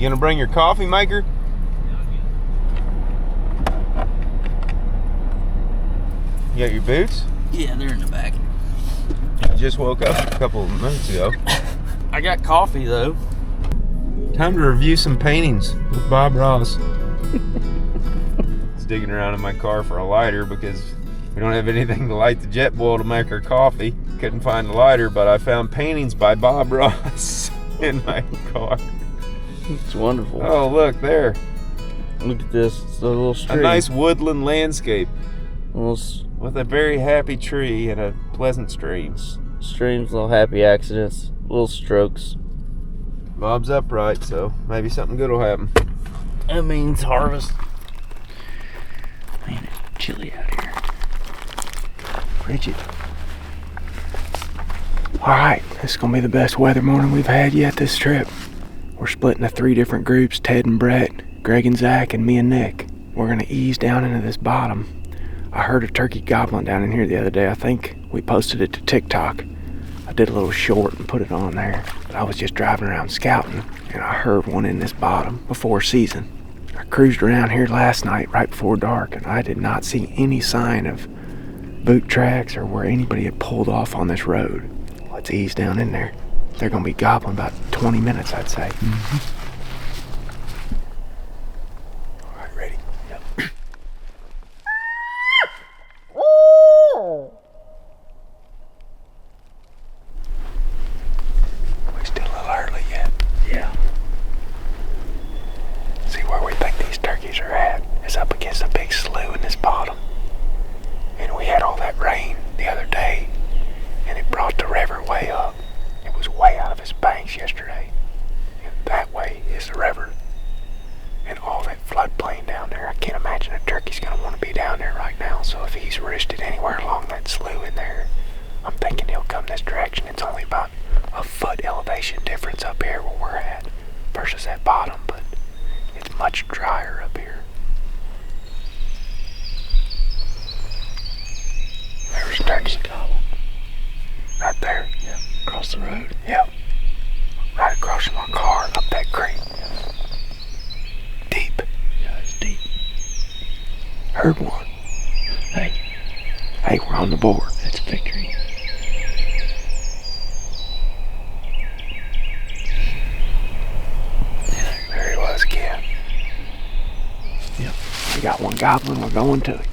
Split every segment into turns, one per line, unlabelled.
You gonna bring your coffee maker? You got your boots?
Yeah, they're in the back.
You just woke up a couple of minutes ago.
I got coffee though.
Time to review some paintings with Bob Ross. It's digging around in my car for a lighter because we don't have anything to light the jet boil to make our coffee. Couldn't find a lighter, but I found paintings by Bob Ross in my car.
It's wonderful.
Oh, look there.
Look at this. It's a little stream.
A nice woodland landscape
Little
with a very happy tree and a pleasant stream.
streams, little happy accidents, little strokes.
Bob's upright, so maybe something good will happen.
That means harvest. Man, it's chilly out here.
Bridget. Alright, this is going to be the best weather morning we've had yet this trip. We're splitting into 3 different groups, Ted and Brett, Greg and Zach, and me and Nick. We're going to ease down into this bottom. I heard a turkey gobbling down in here the other day. I think we posted it to TikTok. I did a little short and put it on there. But I was just driving around scouting, and I heard one in this bottom before season. I cruised around here last night right before dark, and I did not see any sign of boot tracks or where anybody had pulled off on this road. Let's ease down in there. They're going to be gobbling about 20 minutes, I'd say. All right, ready? Yep. We still a little early yet.
Yeah.
See where we think these turkeys are at is up against a big slough in this bottom. And we had all that rain the other day, and it brought the river way up. It was way out of its banks yesterday. And that way is the river. And all that floodplain down there. I can't imagine a turkey's going to want to be down there right now. So if he's roosted anywhere along that slough in there, I'm thinking he'll come this direction. It's only about a foot elevation difference up here where we're at versus that bottom, but it's much drier up here. There's turkeys gobbling. Right there.
Yeah. Across the road.
Yep. Right across from my car, up that creek. Deep.
Yeah, it's deep.
Heard one.
Hey,
Hey, we're on the board.
that's victory.
There he was again.
Yep.
We got one gobbling, we're going to it.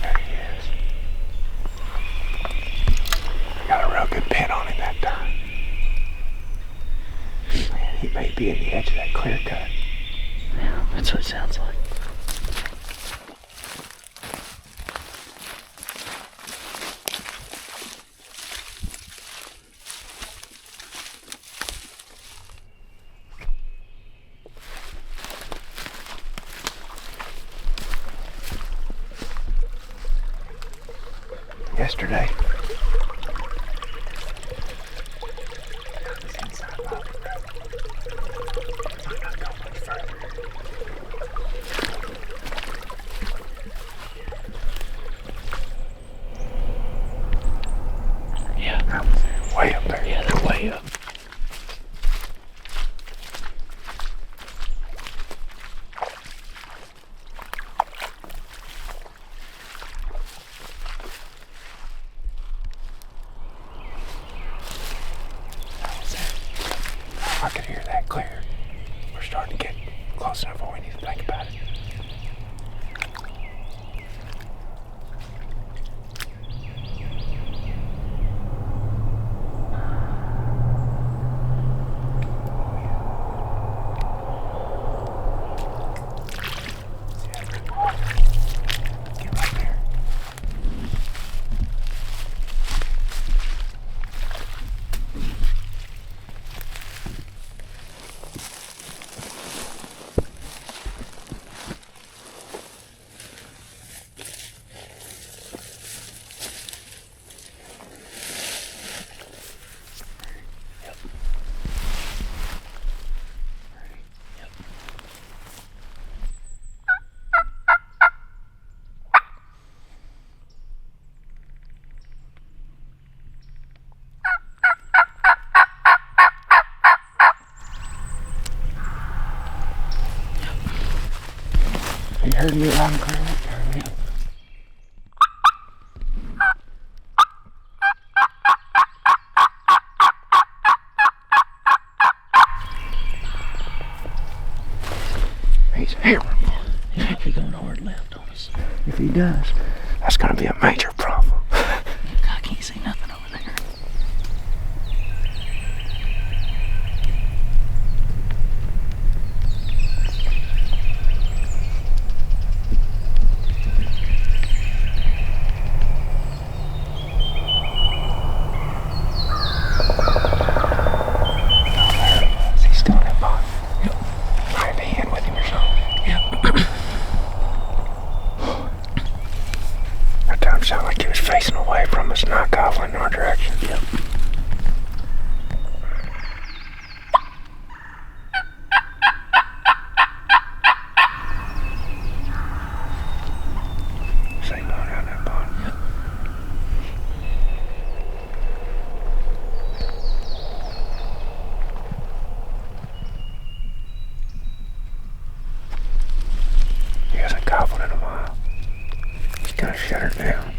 There he is. Got a real good pin on him that time. Man, he may be in the edge of that clear cut.
Yeah, that's what it sounds like.
Yesterday.
Yeah.
Way up there.
Yeah, they're way up.
I could hear that clear. We're starting to get close enough where we need to think about it. Get right there. He heard me loud and clear.
Yeah.
He's here.
He might be going hard left on us.
If he does, that's gonna be a major problem.
I can't see nothing over there.
Is he still in that box? Yep. Might be in with him or something.
Yep.
That time sounded like he was facing away from us, not gobbling in our direction.
Yep.
Say no down that bottom.
Yep.
He hasn't gobbled in a while. He's gonna shut her down.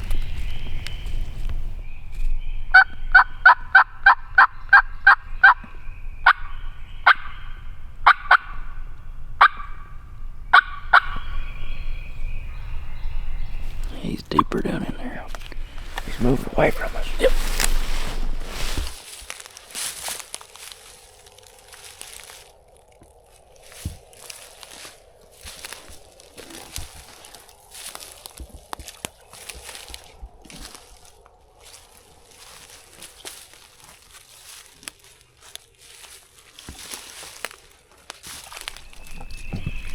He's deeper down in there.
He's moving away from us.
Yep.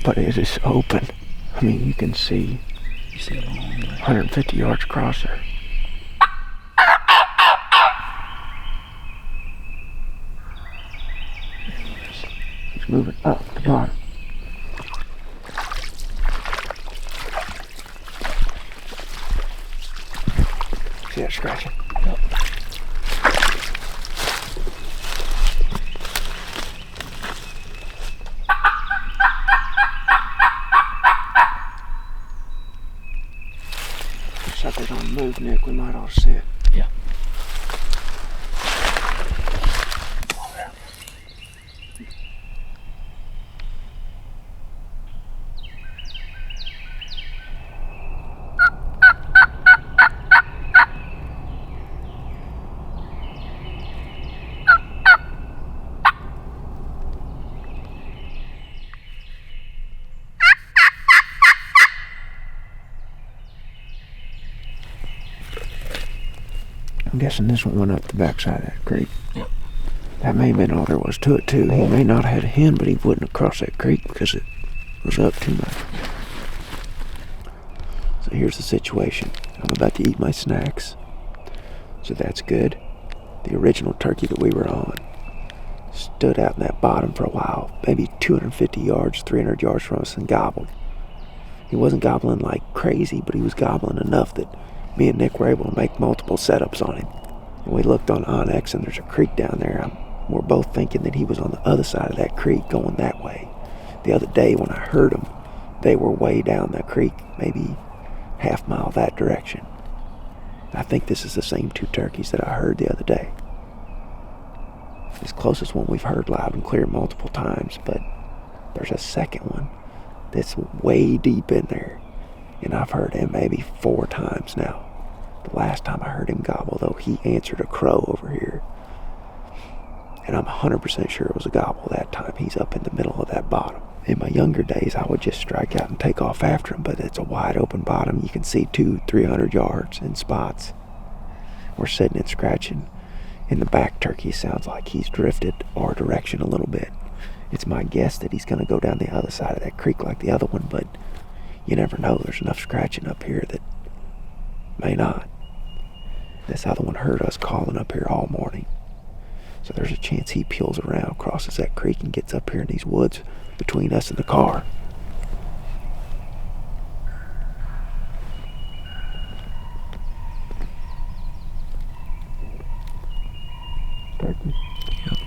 But it is open. I mean, you can see
You see a long way.
150 yards across there. He's moving up the bottom. See that scratching?
Yep.
Suckers on the move, Nick. We might all sit.
Yeah.
I'm guessing this one went up the backside of that creek.
Yep.
That may have been all there was to it, too. He may not have had a hen, but he wouldn't have crossed that creek because it was up too much. So here's the situation. I'm about to eat my snacks. So that's good. The original turkey that we were on stood out in that bottom for a while, maybe 250 yards, 300 yards from us, and gobbled. He wasn't gobbling like crazy, but he was gobbling enough that me and Nick were able to make multiple setups on him. And we looked on Onyx, and there's a creek down there. We're both thinking that he was on the other side of that creek going that way. The other day when I heard them, they were way down that creek, maybe half mile that direction. I think this is the same two turkeys that I heard the other day. This closest one we've heard loud and clear multiple times, but there's a second one that's way deep in there, and I've heard him maybe 4 times now. The last time I heard him gobble, though, he answered a crow over here, and I'm 100% sure it was a gobble that time. He's up in the middle of that bottom. In my younger days, I would just strike out and take off after him, but it's a wide open bottom. You can see 200-300 yards in spots. We're sitting and scratching. In the back, turkey sounds like he's drifted our direction a little bit. It's my guess that he's going to go down the other side of that creek like the other one, but you never know. There's enough scratching up here that may not. This other one heard us calling up here all morning. So there's a chance he peels around, crosses that creek, and gets up here in these woods between us and the car. Turkey.
Yep.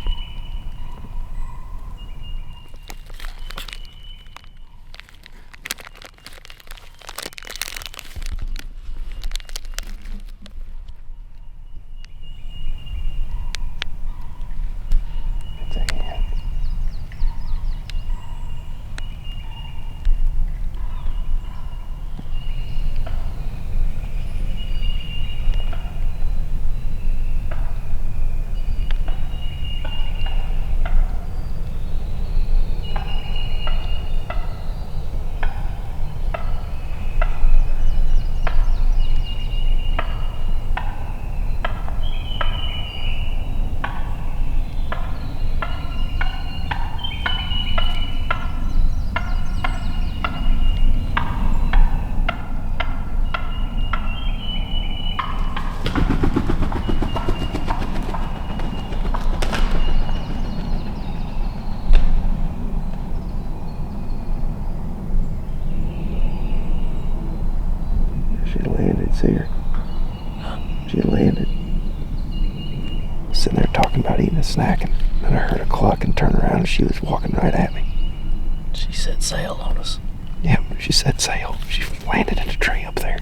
See her? She landed. Sitting there talking about eating a snack, and then I heard a cluck and turned around, and she was walking right at me.
She set sail on us.
Yep, she said sail. She landed in a tree up there.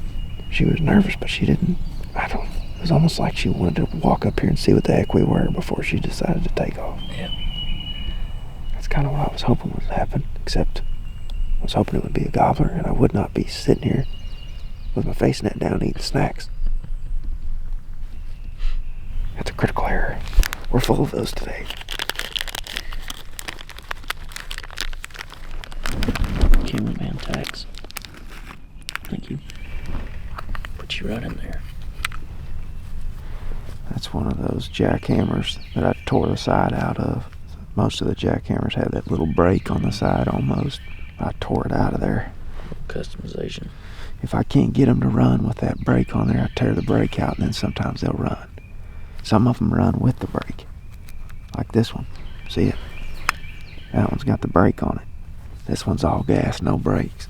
She was nervous, but she didn't. It was almost like she wanted to walk up here and see what the heck we were before she decided to take off.
Yeah.
That's kind of what I was hoping would happen, except I was hoping it would be a gobbler and I would not be sitting here with my face net down eating snacks. That's a critical error. We're full of those today.
Cameraman tags. Thank you. Put you right in there.
That's one of those jackhammers that I tore the side out of. Most of the jackhammers have that little break on the side almost. I tore it out of there.
Customization.
If I can't get them to run with that brake on there, I tear the brake out, and then sometimes they'll run. Some of them run with the brake, like this one. See it? That one's got the brake on it. This one's all gas, no brakes.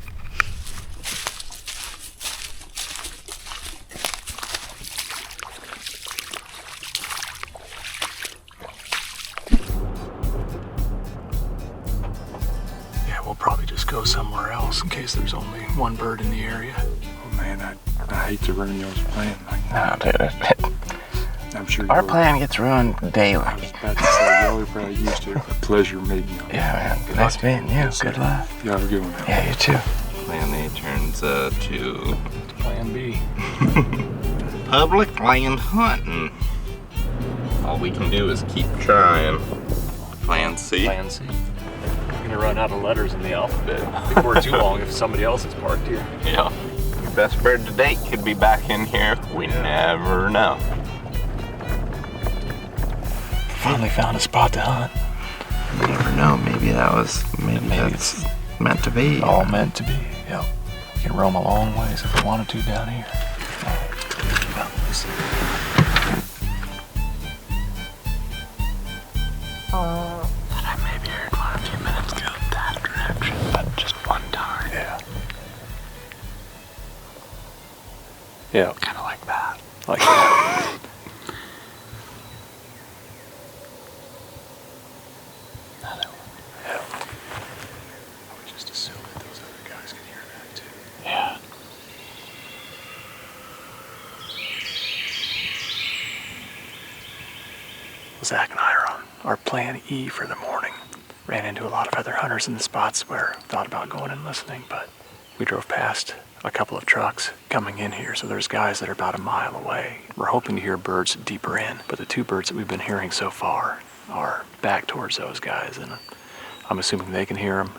Yeah, we'll probably just go somewhere else in case there's only one bird in the area.
Oh man, I hate to ruin y'all's plan like that.
No, dude.
I'm sure
Our
y'all-
plan gets ruined daily.
I was about to say, y'all are probably used to it. A pleasure meeting y'all.
Yeah, man. Nice meeting you. Good luck.
Y'all have a good one now.
Yeah, you too.
Plan A turns to
Plan B.
public land hunting. All we can do is keep trying. Plan C.
Plan C. We're gonna run out of letters in the alphabet before too long if somebody else is parked here.
Yeah. Your best bird to date could be back in here. We never know.
Finally found a spot to hunt.
You never know. Maybe that's meant to be.
All meant to be. Yep. We can roam a long ways if we wanted to down here. Well, let's see.
That I maybe heard one a few minutes ago that direction, but just one time.
Yeah. Yeah.
Kind of like that.
Like that. Yeah.
I would just assume that those other guys can hear that too.
Yeah. Zach and I are on our plan E for the morning. Ran into a lot of other hunters in the spots where thought about going and listening, but we drove past a couple of trucks coming in here, so there's guys that are about a mile away. We're hoping to hear birds deeper in, but the two birds that we've been hearing so far are back towards those guys, and I'm assuming they can hear them.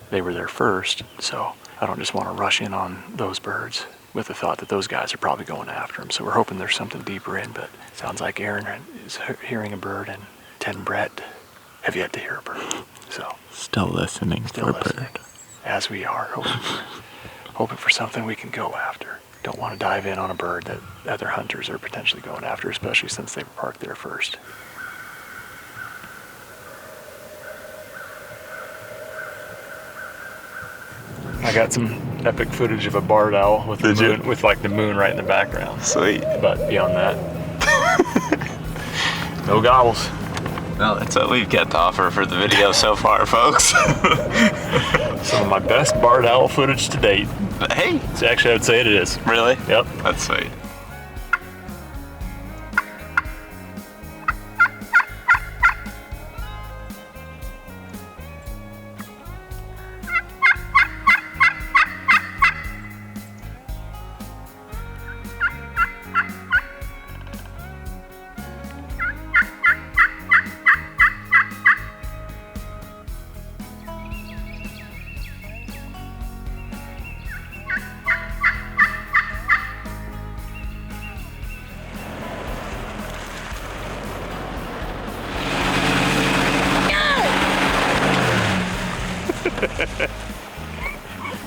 They were there first, so I don't just want to rush in on those birds with the thought that those guys are probably going after them. So we're hoping there's something deeper in, but it sounds like Aaron is hearing a bird, and Ted and Brett have yet to hear a bird. So
Still listening
still
for
listening,
bird.
as we are, hoping for something we can go after. Don't want to dive in on a bird that other hunters are potentially going after, especially since they were parked there first. I got some epic footage of a barred owl with the moon, with like the moon right in the background.
Sweet.
But beyond that, no gobbles.
Well, that's what we've got to offer for the video so far, folks.
Some of my best barred owl footage to date.
But hey,
So actually, I would say it is.
really?
Yep.
That's sweet.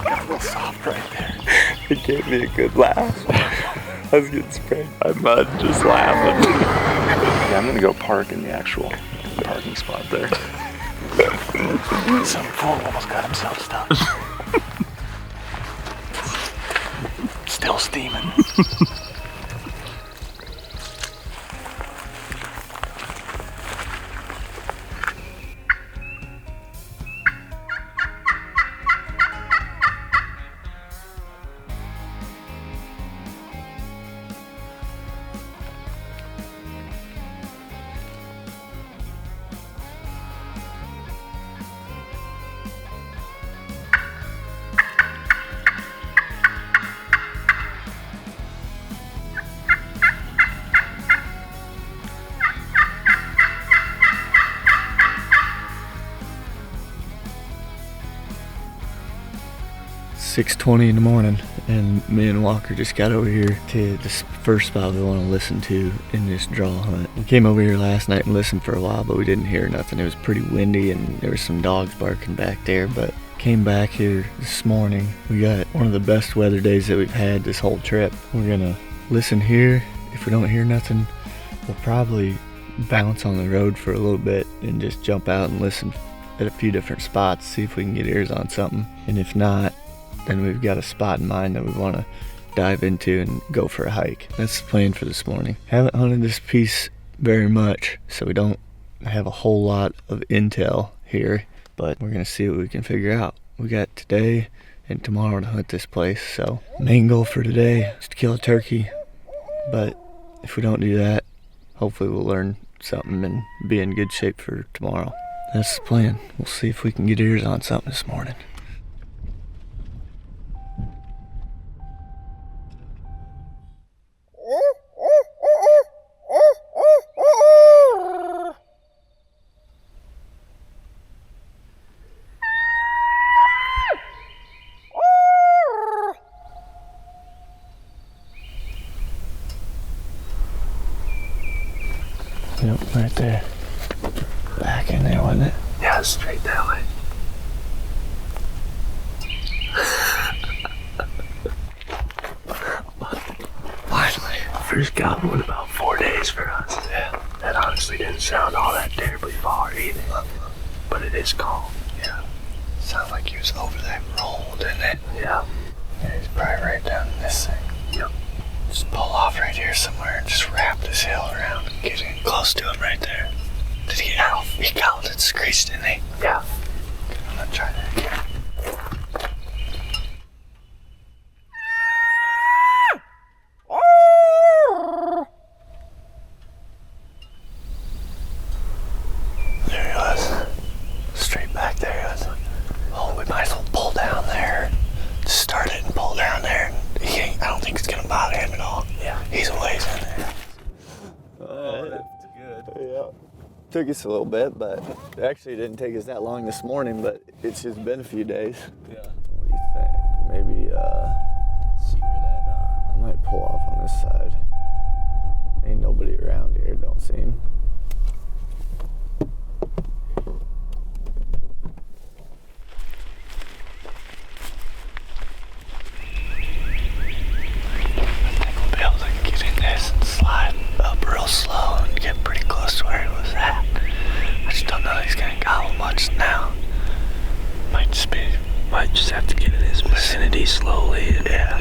Got a little soft right there.
It gave me a good laugh. I was getting sprayed by mud just laughing.
Yeah, I'm gonna go park in the actual parking spot there. Some fool almost got himself stopped. Still steaming.
.20 in the morning, and me and Walker just got over here to this first spot we want to listen to in this draw hunt. We came over here last night and listened for a while, but we didn't hear nothing. It was pretty windy and there was some dogs barking back there, but came back here this morning. We got one of the best weather days that we've had this whole trip. We're gonna listen here. If we don't hear nothing, we'll probably bounce on the road for a little bit and just jump out and listen at a few different spots, see if we can get ears on something. And if not, then we've got a spot in mind that we want to dive into and go for a hike. That's the plan for this morning. Haven't hunted this piece very much, so we don't have a whole lot of intel here, but we're gonna see what we can figure out. We got today and tomorrow to hunt this place, so main goal for today is to kill a turkey, but if we don't do that, hopefully we'll learn something and be in good shape for tomorrow. That's the plan. We'll see if we can get ears on something this morning. Yep, right there. Back in there, wasn't it?
Yeah, straight that way.
Finally.
First goblin in about 4 days for us.
Yeah, that honestly didn't sound all that terribly far either. But it is calm.
Yeah. Sounded like he was over that roll, didn't it?
Yeah.
Yeah, he's probably right down in this thing.
Yep.
Just pull off right here somewhere and just wrap this hill around and get in close to him right there. Did he howl? He howled and screeched, didn't he?
Yeah.
I'm gonna try that again. There he was. Straight back there he was. Oh, we might as well pull down there. Just start it and pull down there. He ain't, I don't think it's gonna bother him at all.
Yeah.
He's a ways in there.
Oh, that's good. Yeah. Took us a little bit, but actually it didn't take us that long this morning, but it's just been a few days.
Yeah.
What do you think? Maybe,
See where that,
I might pull off on this side. Ain't nobody around here, don't seem.
We'll be able to get in this and slide up real slow and get pretty close to where he was at. I just don't know if he's gonna gobble much now. Might just have to get in his vicinity slowly. And yeah.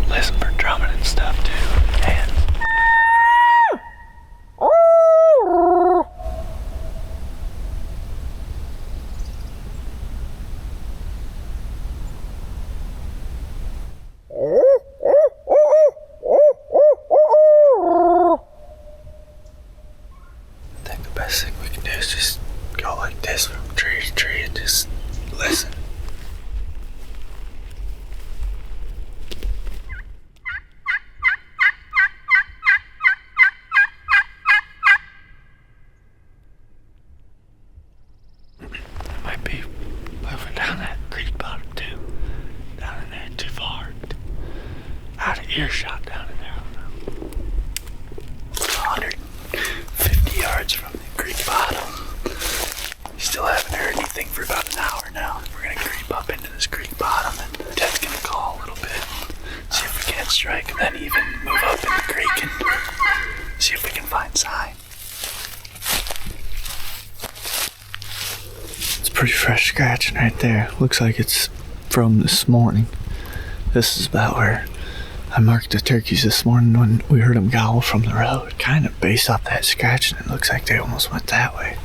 Listen for drumming and stuff too. And I think the best thing we can do is just go like this from tree to tree and just listen. Might be moving down that creek bottom too. Down in there too far. Out of earshot down in there. I don't know. 150 yards from the creek bottom. Still haven't heard anything for about an hour now. We're gonna creep up into this creek bottom and Ted's gonna call a little bit. See if we can't strike and then even move up in the creek and see if we can find sign. It's pretty fresh scratching right there. Looks like it's from this morning.
This is about where I marked the turkeys this morning when we heard them gowl from the road. Kind of based off that scratching, it looks like they almost went that way.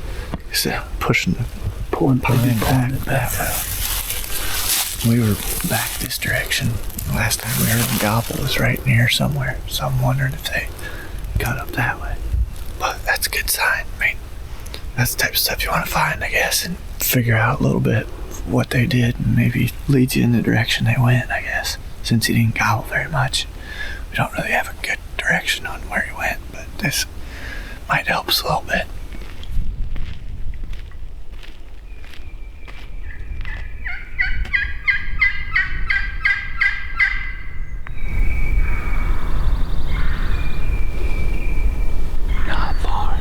Instead of pulling pine back that way. We were back this direction. Last time we heard them gobble was right near somewhere, so I'm wondering if they got up that way. But that's a good sign. I mean, that's the type of stuff you want to find, I guess, and figure out a little bit what they did and maybe lead you in the direction they went, I guess. Since he didn't gobble very much, we don't really have a good direction on where he went, but this might help us a little bit. Not far.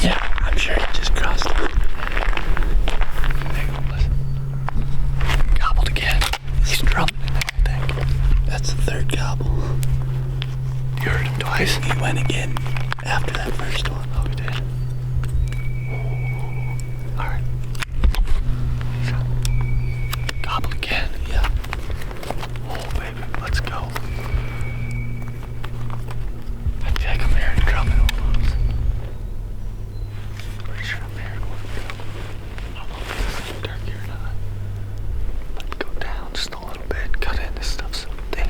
Yeah, I'm sure he just crossed it. Gobbled again. He's drumming in there, I think. That's the third gobble. You heard him twice? He went again after that first one. Oh, he did. Alright. Gobble again. Yeah. Oh, baby, let's go. I feel like I'm hearing drumming almost. Pretty sure I'm hearing one. I don't know if this is a turkey or not. But go down just a little bit. Cut in. This stuff's so thick.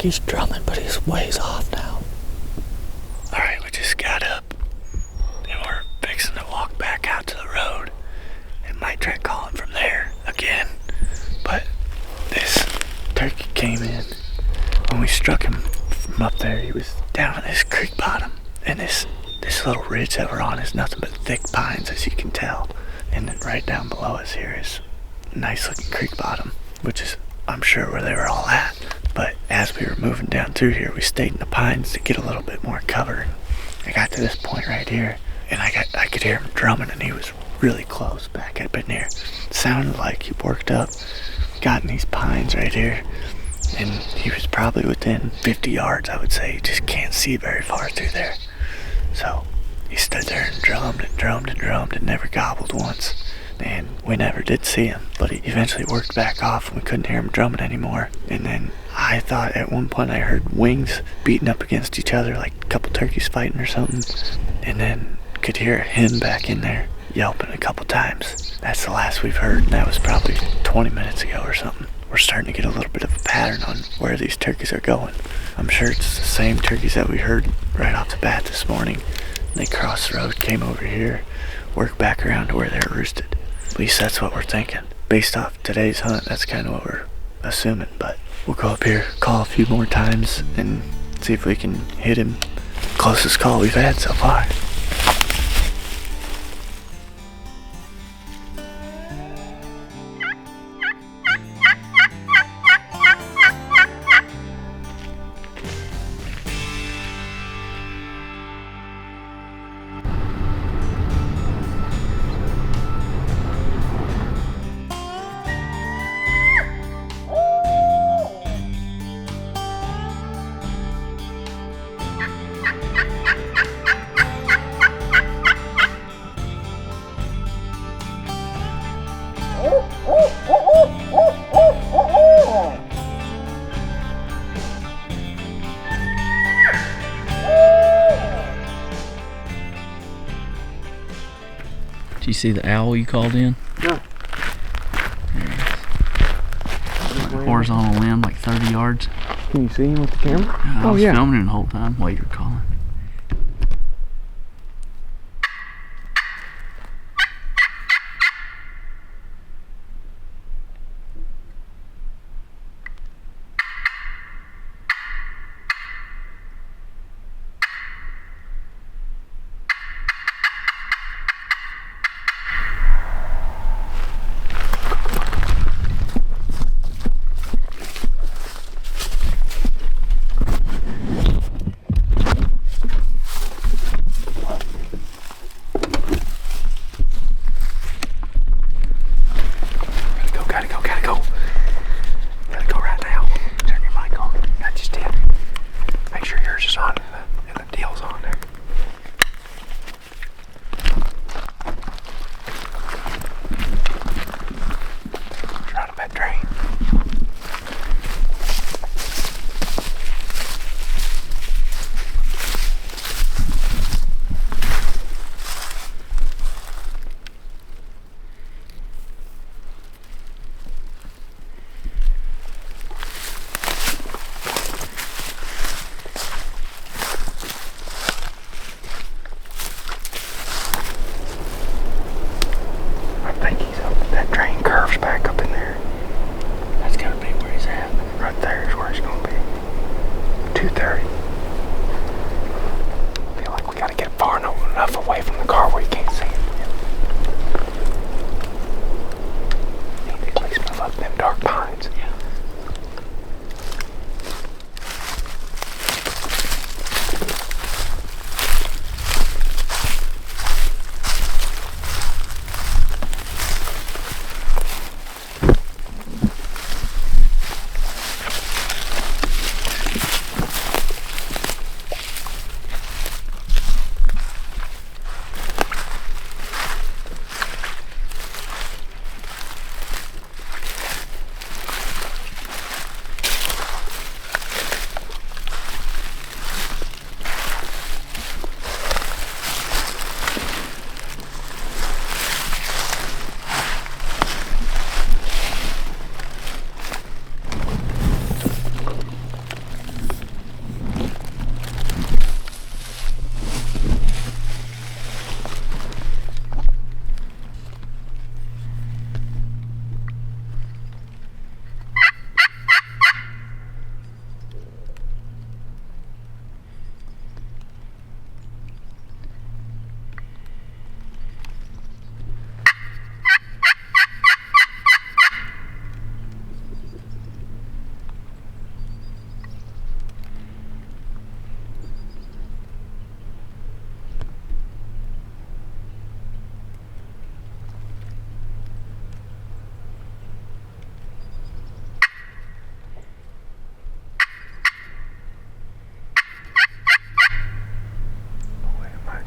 he's drumming, but he's ways off now. Alright, we just got up and we're fixing to walk back out to the road and might try calling from there again. But this turkey came in. When we struck him from up there, he was down in this creek bottom. And this little ridge that we're on is nothing but thick pines, as you can tell. And then right down below us here is a nice looking creek bottom, which is, I'm sure, where they were all at. But as we were moving down through here, we stayed in the pines to get a little bit more cover. I got to this point right here, and I could hear him drumming, and he was really close back up in here. It sounded like he worked up, got in these pines right here, and he was probably within 50 yards, I would say. You just can't see very far through there. So he stood there and drummed and drummed and drummed and never gobbled once. And we never did see him, but he eventually worked back off and we couldn't hear him drumming anymore. And then I thought at one point I heard wings beating up against each other, like a couple turkeys fighting or something. And then could hear him back in there yelping a couple times. That's the last we've heard, and that was probably 20 minutes ago or something. We're starting to get a little bit of a pattern on where these turkeys are going. I'm sure it's the same turkeys that we heard right off the bat this morning. They crossed the road, came over here, worked back around to where they were roosted. At least that's what we're thinking. Based off today's hunt, that's kind of what we're assuming. But we'll go up here, call a few more times, and see if we can hit him. Closest call we've had so far.
Did you see the owl you called in?
Yeah.
Horizontal limb, like 30 yards.
Can you see him with the camera?
I was filming him the whole time while you were calling.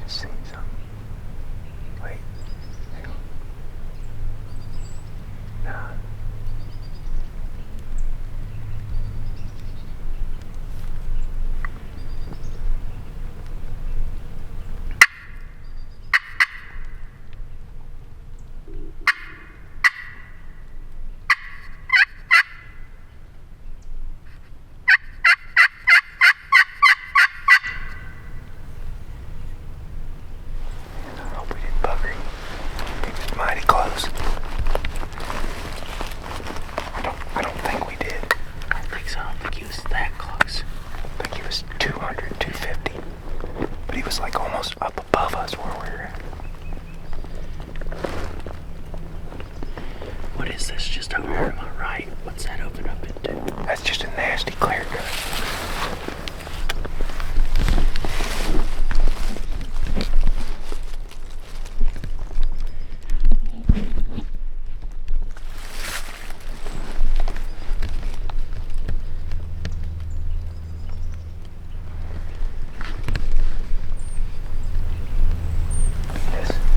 just seen something. Wait. Hang on. Nah. I hope we didn't bugger him. He was mighty close. I don't think we did.
I don't think so. I don't think he was that close.
I think he was 200, 250. But he was like almost up above us where we were at.
What is this just over here to my right? What's that open up into?
That's just a nasty clear cut.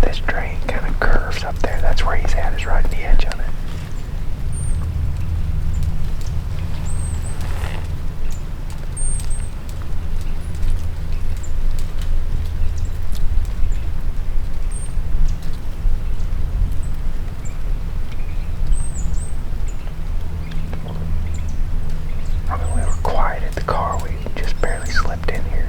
This drain kind of curves up there. That's where he's at, is right at the edge of it. I mean, we were quiet at the car. We just barely slipped in here.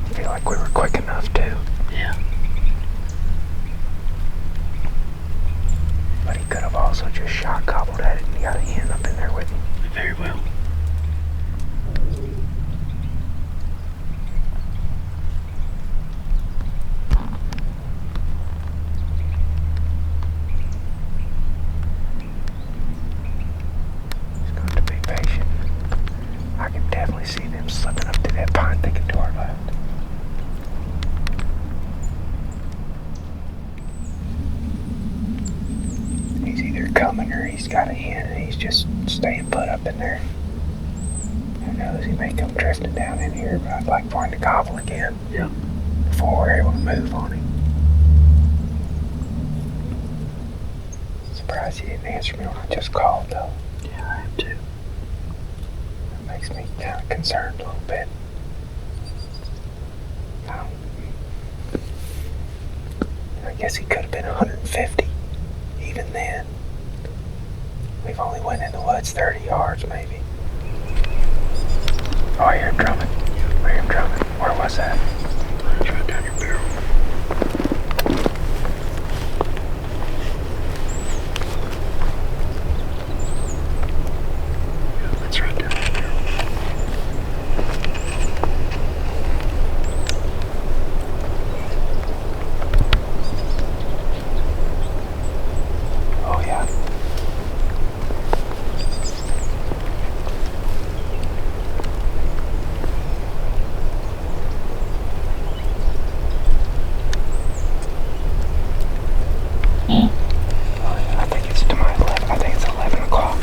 I feel like we were quick enough too.
Yeah.
But he could have also just shot gobbled at it and he got a hen up in there with him.
Very well.
He's going to be patient. I can definitely see them slipping up to that pine thicket to our left. He's either coming or he's got a hen and he's just staying put up in there. Who knows, he may come drifting down in here, but I'd like for him to gobble again.
Yeah.
Before we're able to move on him. Surprised he didn't answer me when I just called though.
Yeah, I am too.
That makes me kind of concerned a little bit. I guess he could have been 150. Even then. We've only went in the woods 30 yards maybe. Oh, I hear him drumming. I hear him drumming. Where was that?
It's right down your barrel. Yeah, that's right down your barrel.
Oh yeah. I think it's to my left. I think it's 11 o'clock.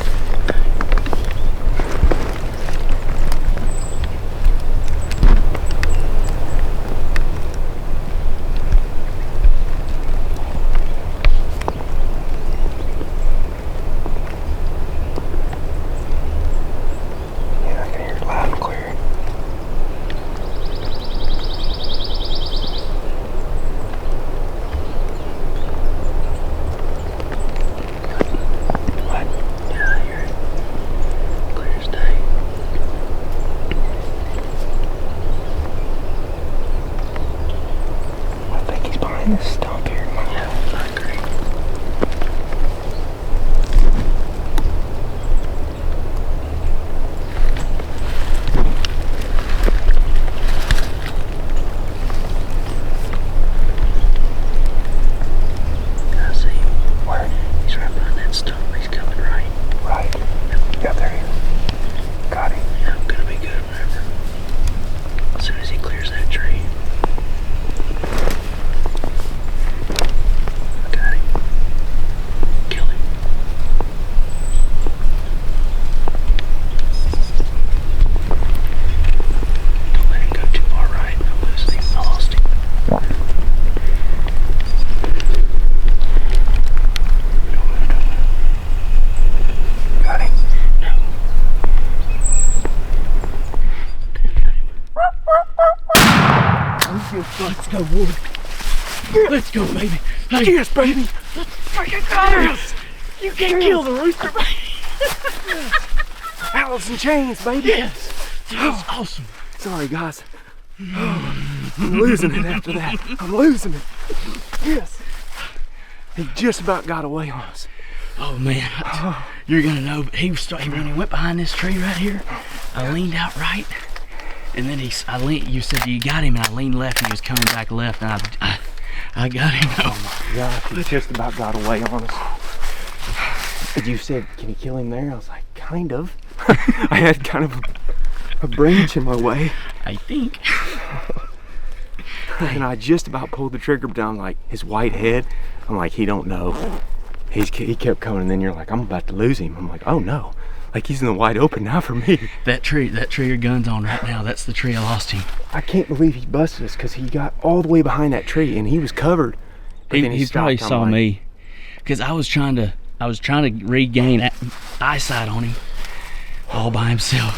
Yeah, I can hear it loud and clear. What?
Yeah, I hear it. Clear as day.
I think he's behind this stump here to my left.
Yeah, I agree. I see him.
Where?
He's right behind that stump. He's coming right.
Right. Yep, there he is. Got him.
Yeah, I'm gonna be good whenever. As soon as he clears that tree.
Let's go, Ward. Let's go, baby. Hey,
Yes, baby.
yes. You can't kill the rooster, baby.
Alice in Chains, baby.
Yes. That's awesome.
Sorry, guys. I'm losing it after that. I'm losing it. Yes. He just about got away on us.
Oh man, you're gonna know. But when he went behind this tree right here, I leaned out right, and then I leaned. You said you got him, and I leaned left, and he was coming back left, and I got him.
Oh my gosh, he just about got away on us. And you said, can you kill him there? I was like, kind of. I had kind of a branch in my way.
I think.
And I just about pulled the trigger down, like his white head. I'm like, he don't know. He kept coming, and then you're like, I'm about to lose him. I'm like, oh no. Like he's in the wide open now for me.
That tree your gun's on right now, that's the tree I lost him.
I can't believe he busted us because he got all the way behind that tree and he was covered. But then
He probably
stopped.
saw
I'm like,
me, because I was trying to regain eyesight on him all by himself.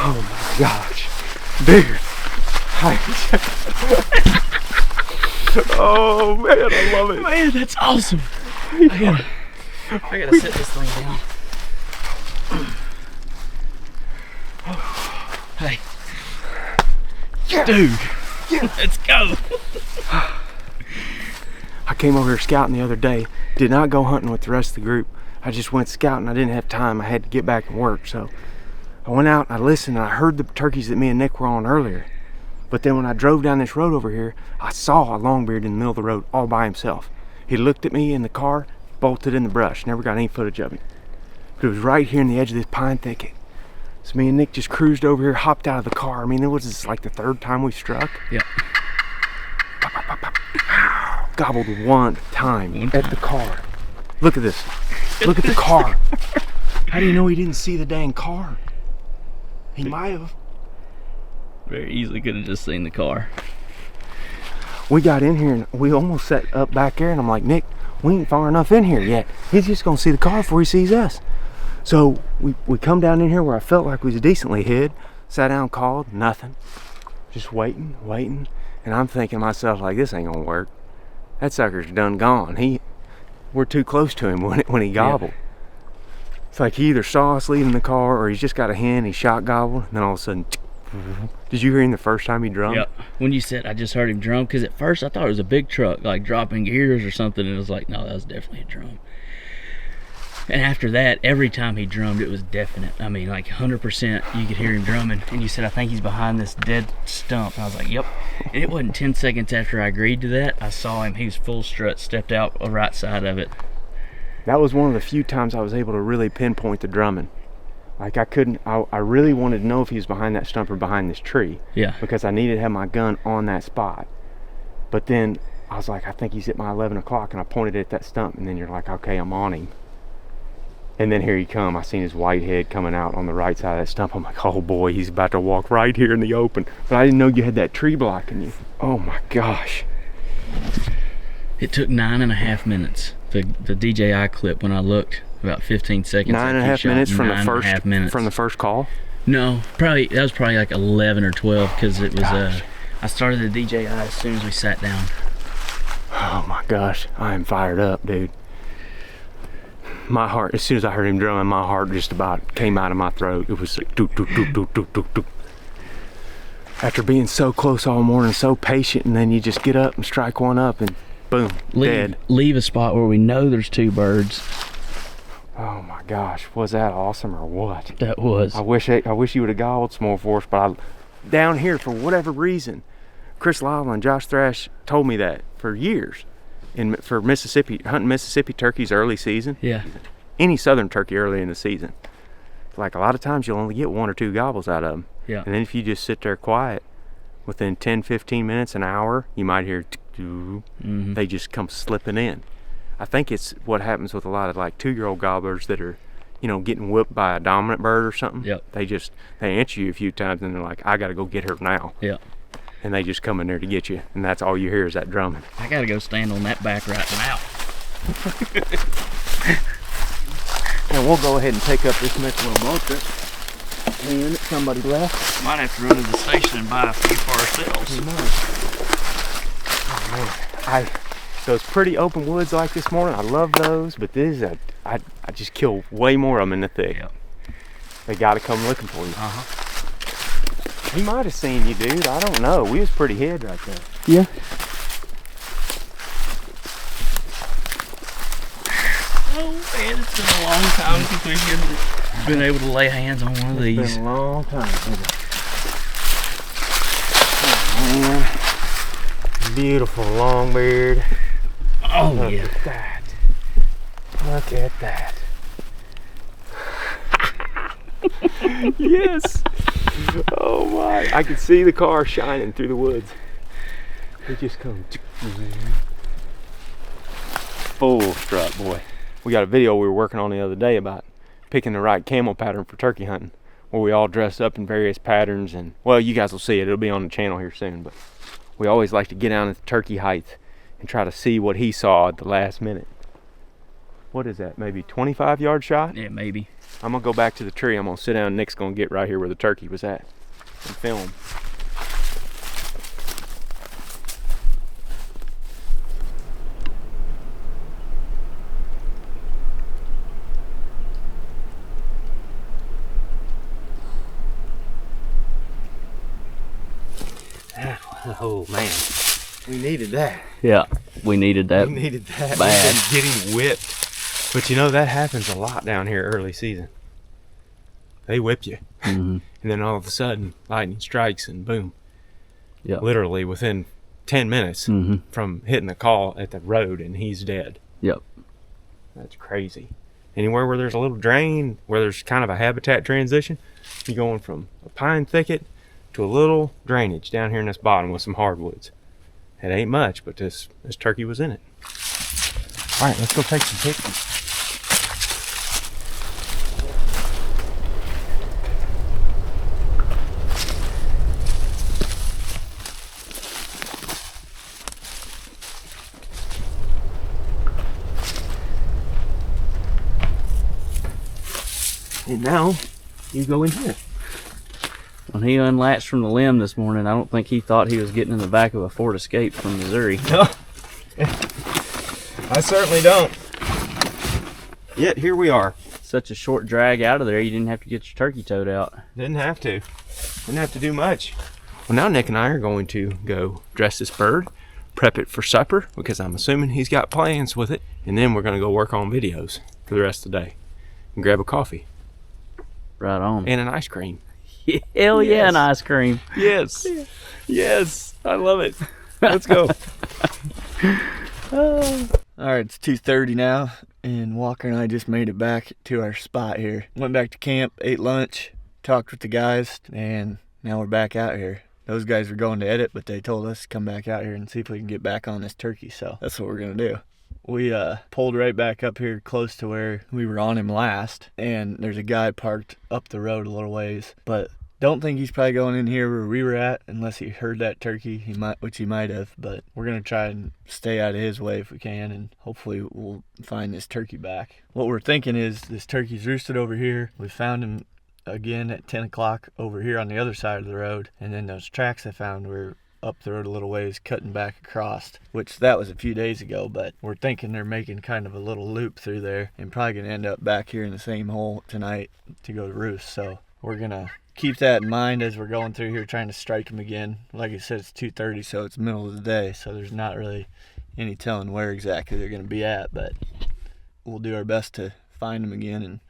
Oh my gosh. Dude. Oh man, I love it.
Man, that's awesome. I gotta set this thing down. Hey. Dude. Let's go.
I came over here scouting the other day. Did not go hunting with the rest of the group. I just went scouting. I didn't have time. I had to get back and work. So I went out and I listened and I heard the turkeys that me and Nick were on earlier. But then when I drove down this road over here, I saw a longbeard in the middle of the road all by himself. He looked at me in the car, bolted in the brush. Never got any footage of him. But it was right here in the edge of this pine thicket. So me and Nick just cruised over here, hopped out of the car. I mean, it was like the third time we struck.
Yeah.
Gobbled one time at the car. Look at this. Look at the car. How do you know he didn't see the dang car? He might have.
Very easily could have just seen the car.
We got in here and we almost set up back there, and I'm like, Nick, we ain't far enough in here yet. He's just gonna see the car before he sees us. So we come down in here where I felt like we was decently hid, sat down, called, nothing. Just waiting. And I'm thinking to myself, like, this ain't gonna work. That sucker's done gone. We're too close to him when he gobbled. Yeah. It's like he either saw us leaving the car or he's just got a hen, he shot gobbled, and then all of a sudden, did you hear him the first time he drummed?
Yep. When you said I just heard him drum, because at first I thought it was a big truck, like dropping gears or something, and it was like, no, that was definitely a drum. And after that, every time he drummed, it was definite. I mean, like 100% you could hear him drumming. And you said, I think he's behind this dead stump. And I was like, yep. And it wasn't 10 seconds after I agreed to that, I saw him. He was full strut, stepped out the right side of it.
That was one of the few times I was able to really pinpoint the drumming. Like I really wanted to know if he was behind that stump or behind this tree.
Yeah.
Because I needed to have my gun on that spot. But then I was like, I think he's at my 11 o'clock, and I pointed at that stump, and then you're like, okay, I'm on him. And then here he come. I seen his white head coming out on the right side of that stump. I'm like, oh boy, he's about to walk right here in the open. But I didn't know you had that tree blocking you. Oh my gosh.
It took 9.5 minutes. The DJI clip, when I looked, about 15 seconds.
9.5 minutes from the first call?
No, that was probably like 11 or 12, because it was I started the DJI as soon as we sat down.
Oh my gosh, I am fired up, dude. My heart, as soon as I heard him drumming, my heart just about came out of my throat. It was like, doop, doop, doop, doop, doop, doop, doop. After being so close all morning, so patient, and then you just get up and strike one up and boom, dead.
Leave a spot where we know there's two birds.
Oh my gosh, was that awesome or what?
That was.
I wish you would have gobbled some more for us, but down here, for whatever reason, Chris Lyle and Josh Thrash told me that for years. For Mississippi, hunting Mississippi turkeys early season.
Yeah.
Any southern turkey early in the season. Like a lot of times you'll only get 1 or 2 gobbles out of them.
Yeah.
And then if you just sit there quiet, within 10, 15 minutes, an hour, you might hear, they just come slipping in. I think it's what happens with a lot of like 2-year-old gobblers that are, getting whipped by a dominant bird or something.
Yep.
They answer you a few times and they're like, I gotta go get her now.
Yeah.
And they just come in there to get you, and that's all you hear is that drumming.
I gotta go stand on that back right now.
And we'll go ahead and take up this next little boat trip.
hand that somebody left.
Might have to run to the station and buy a few for ourselves.
Oh man, those pretty open woods like this morning, I love those, but this is I just kill way more of them in the thick.
Yep.
They gotta come looking for you. He might have seen you, dude. I don't know. We was pretty hid right there.
Yeah.
Oh man, it's been a long time since we've been able to lay hands on one of these.
It's been a long time. Oh man. Beautiful longbeard.
Oh
Look
yeah.
at that. Look at that. Yes. Oh my. I can see the car shining through the woods. It just comes full strut, boy. We got a video we were working on the other day about picking the right camel pattern for turkey hunting, where we all dress up in various patterns, and well, you guys will see it. It'll be on the channel here soon, but we always like to get down at turkey height and try to see what he saw at the last minute. What is that, maybe 25-yard shot?
Yeah, maybe.
I'm gonna go back to the tree. I'm gonna sit down. Nick's gonna get right here where the turkey was at and film. Oh man, we needed that.
Yeah, we needed that.
We needed that.
Bad.
We've been getting whipped. But you know, that happens a lot down here early season. They whip you.
Mm-hmm.
And then all of a sudden, lightning strikes and boom.
Yeah.
Literally within 10 minutes from hitting the call at the road, and he's dead.
Yep.
That's crazy. Anywhere where there's a little drain, where there's kind of a habitat transition, you're going from a pine thicket to a little drainage down here in this bottom with some hardwoods. It ain't much, but this turkey was in it. All right, let's go take some pictures. And now, you go in here.
When he unlatched from the limb this morning, I don't think he thought he was getting in the back of a Ford Escape from Missouri.
No, I certainly don't. Yet here we are.
Such a short drag out of there, you didn't have to get your turkey toed out.
Didn't have to. Didn't have to do much. Well, now Nick and I are going to go dress this bird, prep it for supper, because I'm assuming he's got plans with it, and then we're going to go work on videos for the rest of the day and grab a coffee.
Right on.
And an ice cream.
Hell yeah, an ice cream.
Yes. Yes. I love it. Let's go.
All right, it's 2:30 now, and Walker and I just made it back to our spot here. Went back to camp, ate lunch, talked with the guys, and now we're back out here. Those guys were going to edit, but they told us to come back out here and see if we can get back on this turkey, so that's what we're gonna do. We pulled right back up here close to where we were on him last, and there's a guy parked up the road a little ways, but don't think he's probably going in here where we were at unless he heard that turkey, which he might have, but we're gonna try and stay out of his way if we can, and hopefully we'll find this turkey back. What we're thinking is this turkey's roosted over here. We found him again at 10 o'clock over here on the other side of the road, and then those tracks I found were up the road a little ways, cutting back across, which that was a few days ago, but we're thinking they're making kind of a little loop through there and probably gonna end up back here in the same hole tonight to go to roost. So we're gonna keep that in mind as we're going through here trying to strike them again. Like I said, it's 2:30, so it's middle of the day, so there's not really any telling where exactly they're gonna be at, but we'll do our best to find them again and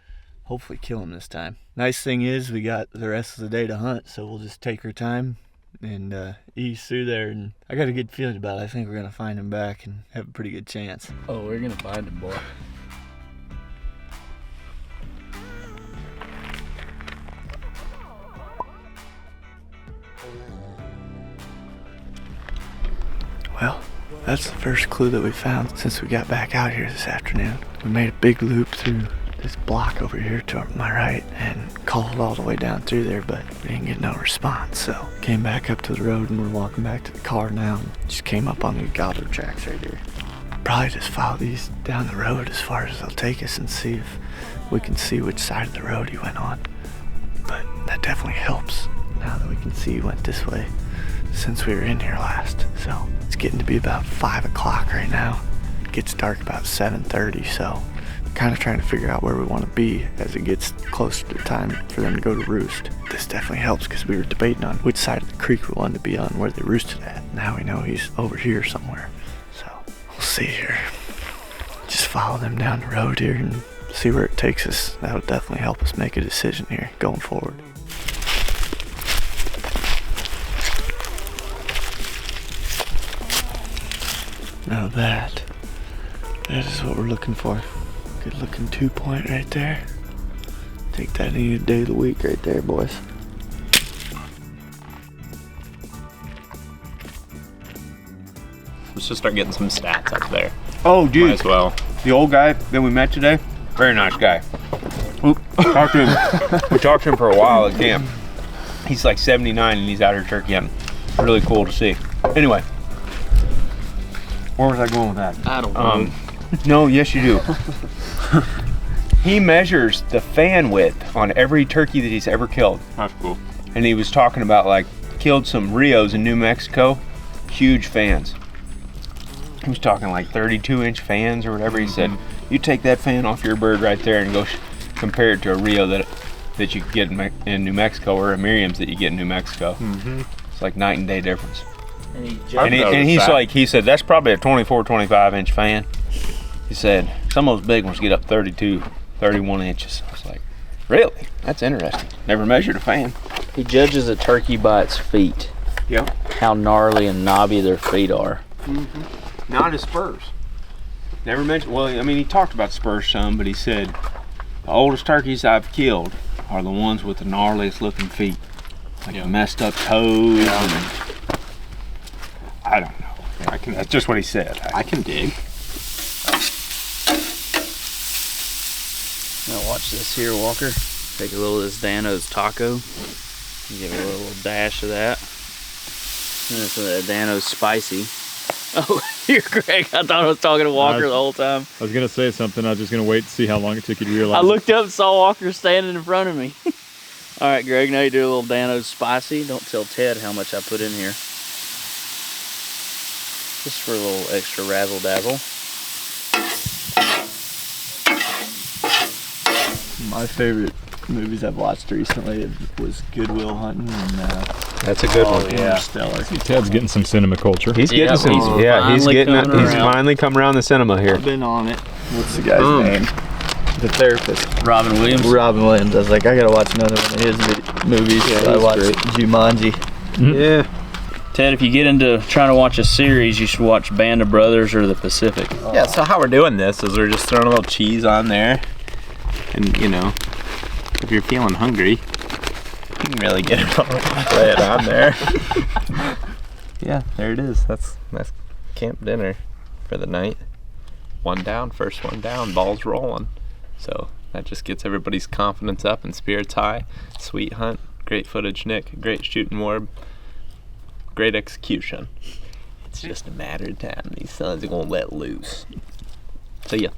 hopefully kill them this time. Nice thing is we got the rest of the day to hunt, so we'll just take our time and ease through there, and I got a good feeling about it. I think we're gonna find him back and have a pretty good chance.
Oh, we're gonna find him, boy.
Well, that's the first clue that we found since we got back out here this afternoon. We made a big loop through this block over here to my right and called all the way down through there, but we didn't get no response, so came back up to the road and we're walking back to the car now and just came up on the gobbler tracks right here. Probably just follow these down the road as far as they'll take us and see if we can see which side of the road he went on, but that definitely helps now that we can see he went this way since we were in here last. So it's getting to be about 5 o'clock right now. It gets dark about 7:30, so kind of trying to figure out where we want to be as it gets closer to time for them to go to roost. This definitely helps because we were debating on which side of the creek we wanted to be on, where they roosted at. Now we know he's over here somewhere. So we'll see here. Just follow them down the road here and see where it takes us. That'll definitely help us make a decision here going forward. Now that is what we're looking for. Good looking 2-point right there. Take that any day of the week right there, boys.
Let's just start getting some stats up there.
Oh, dude.
Might as well.
The old guy that we met today, very nice guy. We talked to him for a while at camp. He's like 79 and he's out here turkey hunting. Really cool to see. Anyway, where was I going with that?
I don't know.
No, yes you do. He measures the fan width on every turkey that he's ever killed.
That's cool.
And he was talking about like killed some Rios in New Mexico, huge fans. He was talking like 32-inch fans or whatever. He said, you take that fan off your bird right there and go compare it to a Rio that you could get in New Mexico, or a Miriam's that you get in New Mexico. It's like night and day difference. And he said that's probably a 24, 25-inch fan. He said some of those big ones get up 32, 31 inches. I was like, really? That's interesting. Never measured a fan.
He judges a turkey by its feet.
Yep.
How gnarly and knobby their feet are.
Not his spurs. Never mentioned, well, I mean, he talked about spurs some, but he said the oldest turkeys I've killed are the ones with the gnarliest looking feet. Like the messed up toes. And, I don't know. That's just what he said.
I can dig.
Now watch this here, Walker. Take a little of this Dano's taco. Give it a little dash of that. And then some of that Dano's spicy. Oh, you're Greg. I thought I was talking to Walker the whole time.
I was gonna say something. I was just gonna wait to see how long it took you to realize.
I looked up and saw Walker standing in front of me. All right, Greg, now you do a little Dano's spicy. Don't tell Ted how much I put in here. Just for a little extra razzle dazzle.
My favorite movies I've watched recently was Good Will Hunting and
that's a good one.
Yeah. Stellar.
See, Ted's getting some cinema culture.
He's getting some. He's finally come around the cinema here.
I've been on it. What's the guy's name? The therapist.
Robin Williams.
Robin Williams. I was like, I gotta watch another one of his movies.
Yeah,
I watched
great.
Jumanji.
Yeah.
Ted, if you get into trying to watch a series, you should watch Band of Brothers or The Pacific.
Yeah, so how we're doing this is we're just throwing a little cheese on there. And, you know, if you're feeling hungry, you can really get it on there. Yeah, there it is. That's camp dinner for the night. One down, first one down, balls rolling. So that just gets everybody's confidence up and spirits high. Sweet hunt, great footage, Nick, great shooting Warb, great execution. It's just a matter of time. These sons are gonna let loose. See ya.